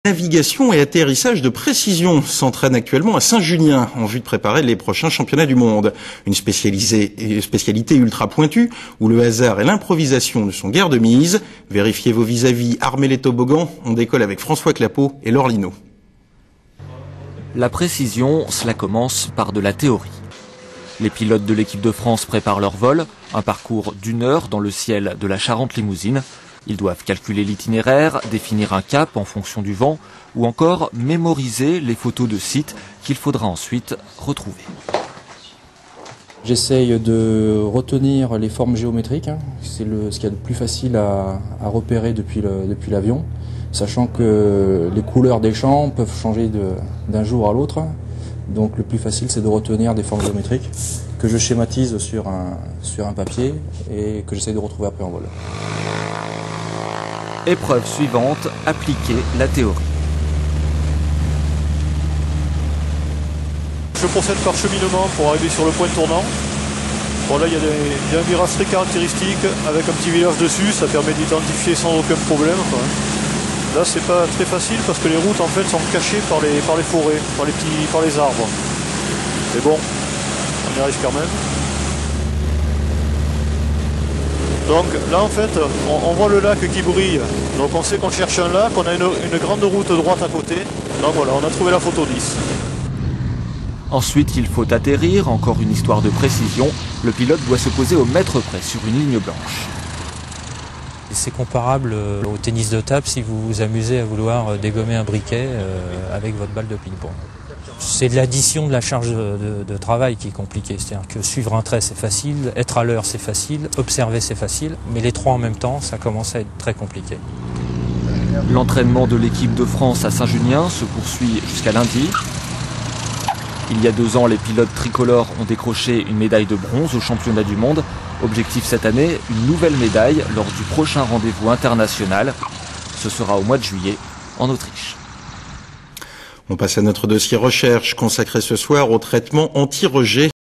Navigation et atterrissage de précision s'entraînent actuellement à Saint-Junien en vue de préparer les prochains championnats du monde. Une spécialité ultra pointue où le hasard et l'improvisation ne sont guère de mise. Vérifiez vos vis-à-vis, armez les toboggans. On décolle avec François Clapeau et Laure Lino. La précision, cela commence par de la théorie. Les pilotes de l'équipe de France préparent leur vol, un parcours d'1 heure dans le ciel de la Charente-Limousine. Ils doivent calculer l'itinéraire, définir un cap en fonction du vent ou encore mémoriser les photos de sites qu'il faudra ensuite retrouver. J'essaye de retenir les formes géométriques, c'est ce qu'il y a de plus facile à repérer depuis l'avion, sachant que les couleurs des champs peuvent changer d'un jour à l'autre. Donc le plus facile c'est de retenir des formes géométriques que je schématise sur un papier et que j'essaye de retrouver après en vol. Épreuve suivante, appliquer la théorie. Je procède par cheminement pour arriver sur le point tournant. Bon là il y a un virage très caractéristique avec un petit village dessus, ça permet d'identifier sans aucun problème, quoi. Là c'est pas très facile parce que les routes en fait sont cachées par les forêts, par les arbres. Mais bon, on y arrive quand même. Donc là en fait on voit le lac qui brille, donc on sait qu'on cherche un lac, on a une grande route droite à côté, donc voilà, on a trouvé la photo 10. Ensuite il faut atterrir, encore une histoire de précision, le pilote doit se poser au mètre près sur une ligne blanche. C'est comparable au tennis de table si vous vous amusez à vouloir dégommer un briquet avec votre balle de ping-pong. C'est de l'addition de la charge de travail qui est compliquée. C'est-à-dire que suivre un trait c'est facile, être à l'heure c'est facile, observer c'est facile, mais les trois en même temps ça commence à être très compliqué. L'entraînement de l'équipe de France à Saint-Junien se poursuit jusqu'à lundi. Il y a 2 ans, les pilotes tricolores ont décroché une médaille de bronze au championnat du monde. Objectif cette année, une nouvelle médaille lors du prochain rendez-vous international. Ce sera au mois de juillet en Autriche. On passe à notre dossier recherche consacré ce soir au traitement anti-rejet.